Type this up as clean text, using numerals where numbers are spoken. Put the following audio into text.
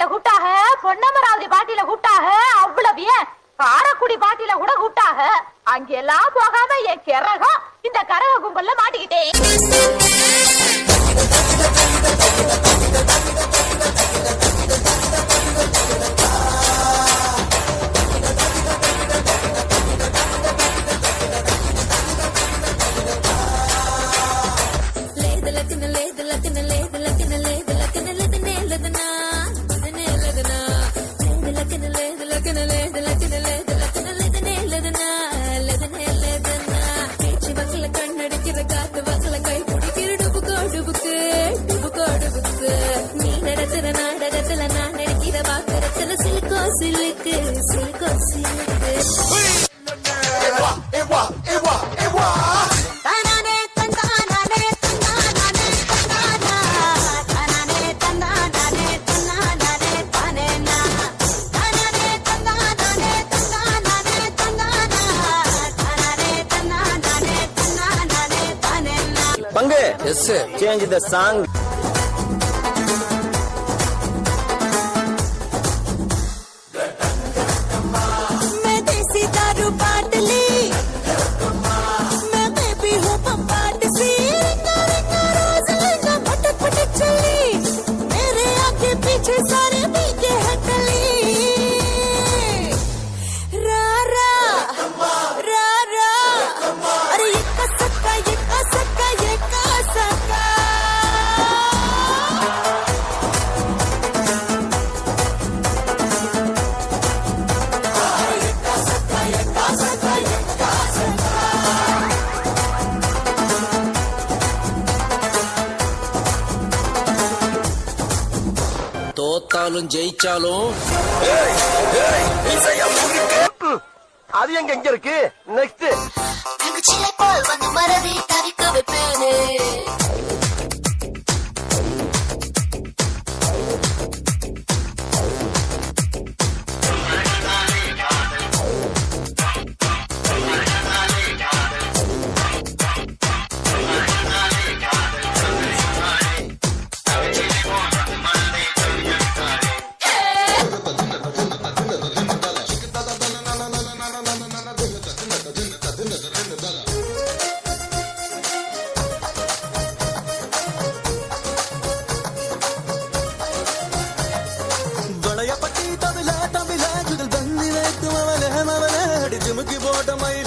பாட்டியில கூட்டாக, பொன்னமராவதி பாட்டியில கூட்டாக, அவ்வளவு ஏன் காரக்குடி பாட்டியில கூட கூட்டாக. அங்கெல்லாம் போகாம என் கிறகம் இந்த கரக கும்பல்ல மாட்டிக்கிட்டேன். Bange, yes sir. Change the song. தோத்தாலும் ஜெயிச்சாலும் அது எங்க இருக்கு. நெக்ஸ்ட் தங்கச்சிலை போல் வந்து மறதி தவிக்க வைப்பேனே. பட்டி தவில தவில குதில் தந்தி வைத்து மவலே மவலே அடி ஜிமுக்கி போட்ட மயில்